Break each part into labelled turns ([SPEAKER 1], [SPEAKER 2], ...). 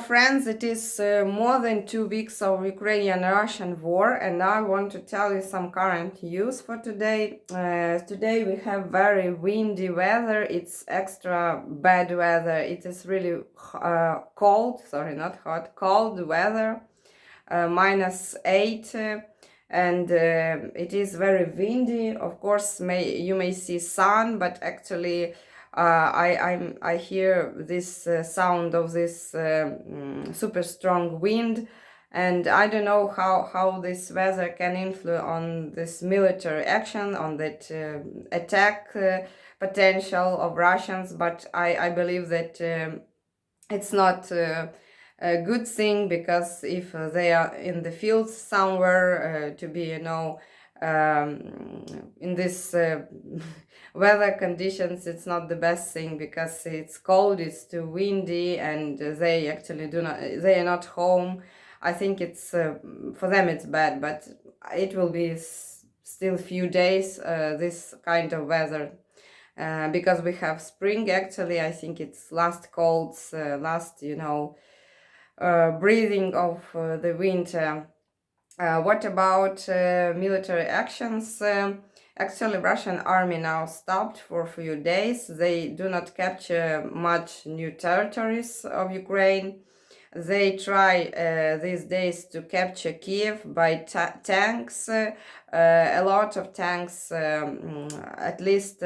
[SPEAKER 1] Friends, it is more than 2 weeks of Ukrainian-Russian war, and I want to tell you some current news for today. Today we have very windy weather. It's extra bad weather. It is really cold, sorry, not hot, cold weather, -8. And it is very windy. Of course, you may see sun, but actually I hear this sound of this super strong wind, and I don't know how this weather can influence on this military action, on that attack potential of Russians. But I believe that it's not a good thing, because if they are in the fields somewhere to be, in this weather conditions, it's not the best thing, because it's cold, it's too windy, and they actually they are not home. I think it's for them it's bad, but it will be still few days this kind of weather. Because we have spring. Actually, I think it's last colds, last breathing of the winter. What about military actions? Actually, Russian army now stopped for a few days. They do not capture much new territories of Ukraine. They try these days to capture Kiev by tanks. A lot of tanks, at least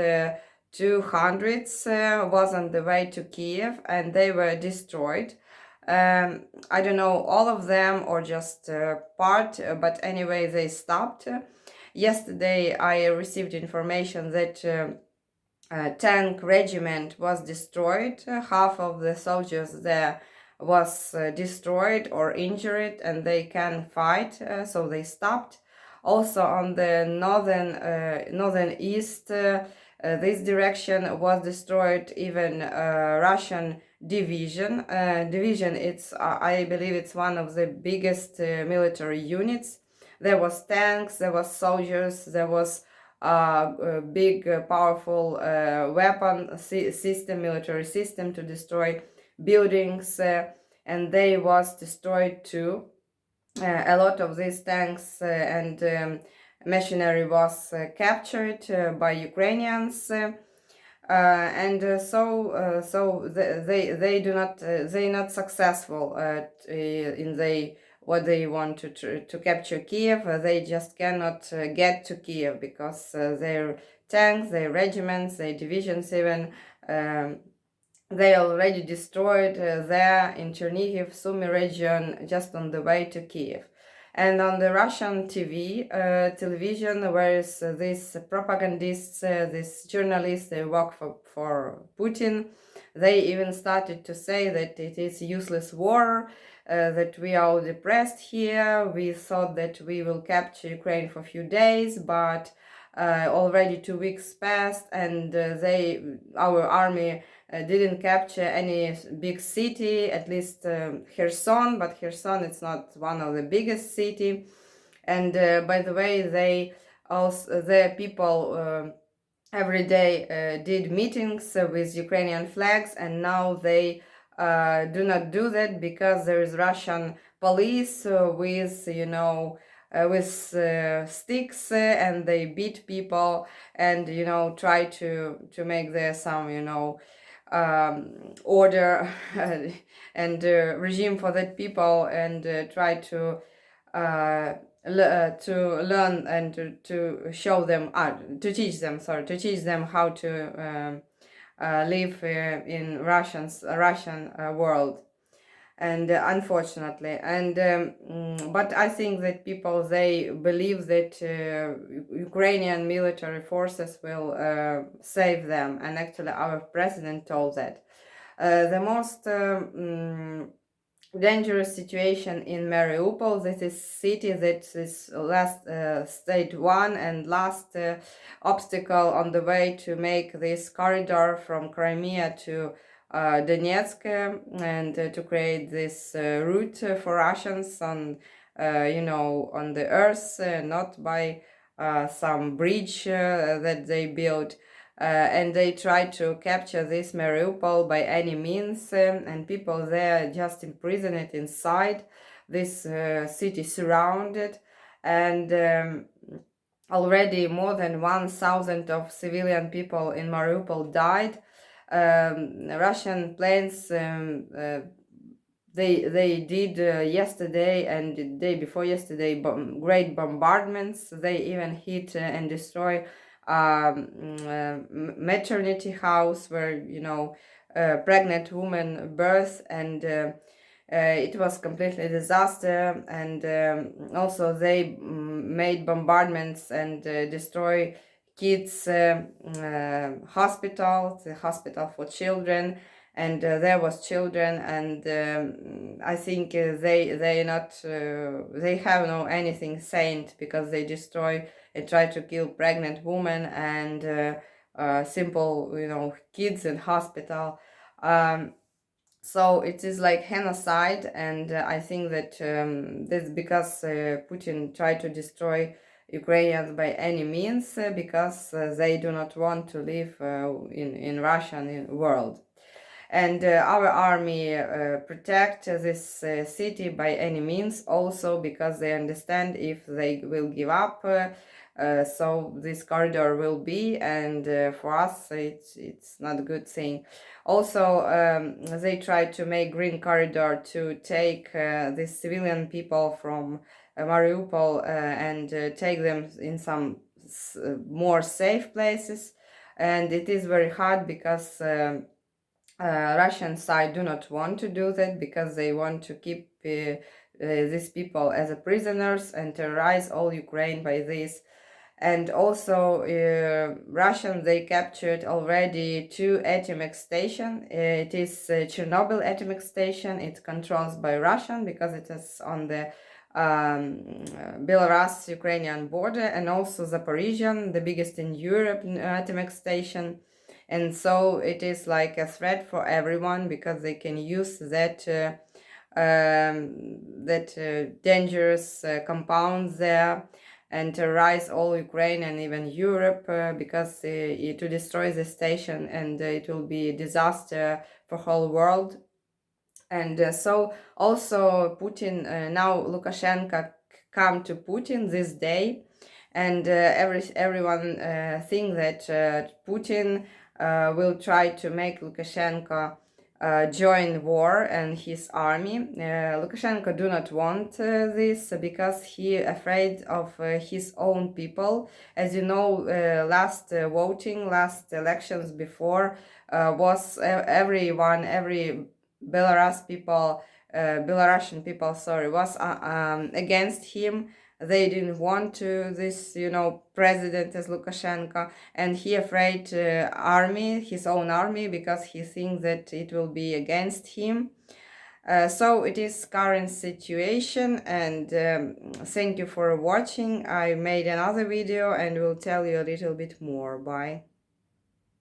[SPEAKER 1] 200, was on the way to Kiev, and they were destroyed. I don't know all of them or just part, but anyway, they stopped. Yesterday, I received information that tank regiment was destroyed. Half of the soldiers there was destroyed or injured, and they can fight, so they stopped. Also on the northern east, this direction was destroyed. Even Russian division. It's I believe it's one of the biggest military units. There was tanks, there was soldiers, there was a big, powerful weapon system, military system to destroy buildings, and they was destroyed too. A lot of these tanks and machinery was captured by Ukrainians. So they're not successful in what they want to capture Kiev. They just cannot get to Kiev, because their tanks, their regiments, their divisions even, they already destroyed there in Chernihiv, Sumy region, just on the way to Kiev. And on the Russian television, whereas these propagandists, these journalists, they work for Putin, they even started to say that it is useless war, that we are all depressed here. We thought that we will capture Ukraine for a few days, but already 2 weeks passed, and our army didn't capture any big city, at least Kherson, but Kherson it's not one of the biggest city. And by the way, the people every day did meetings with Ukrainian flags, and now they do not do that, because there is Russian police with sticks, and they beat people, and try to make there some order and regime for that people, and try to learn and to show them, to teach them how to live in Russian world. And unfortunately, but I think that people, they believe that Ukrainian military forces will save them, and actually our president told that. The most dangerous situation in Mariupol, this is city that is last stage one and last obstacle on the way to make this corridor from Crimea to Donetsk, and to create this route for Russians on on the earth, not by some bridge that they built. and they tried to capture this Mariupol by any means, and people there just imprisoned it inside this city surrounded, and already more than 1,000 of civilian people in Mariupol died. Russian planes they did yesterday and the day before yesterday great bombardments. They even hit and destroy maternity house where pregnant woman birth, and it was completely disaster. And also they made bombardments and destroy kids hospital, the hospital for children, and there was children, and I think they have no anything saint, because they destroy and try to kill pregnant women and simple kids in hospital. So it is like genocide, and I think that this because Putin tried to destroy Ukrainians by any means, because they do not want to live in Russian world. And our army protect this city by any means, also because they understand if they will give up, so this corridor will be, and for us it's not a good thing. Also they tried to make green corridor to take these civilian people from Mariupol and take them in some more safe places, and it is very hard because Russian side do not want to do that, because they want to keep these people as prisoners and terrorize all Ukraine by this. And also Russian, they captured already 2 atomic station. It is Chernobyl atomic station. It's controlled by Russian because it is on the Belarus-Ukrainian border, and also Zaporizhian, the biggest in Europe atomic station. And so it is like a threat for everyone, because they can use that dangerous compounds there and terrorize all Ukraine and even Europe, because to destroy the station, and it will be a disaster for whole world. And so also Putin, now Lukashenko come to Putin this day, and everyone think that Putin will try to make Lukashenko join war and his army. Lukashenko do not want this, because he afraid of his own people. As you know, last elections before was every Belarusian people, was against him. They didn't want to this, president as Lukashenko, and he afraid his own army, because he thinks that it will be against him. So it is current situation, and thank you for watching. I made another video and will tell you a little bit more. Bye.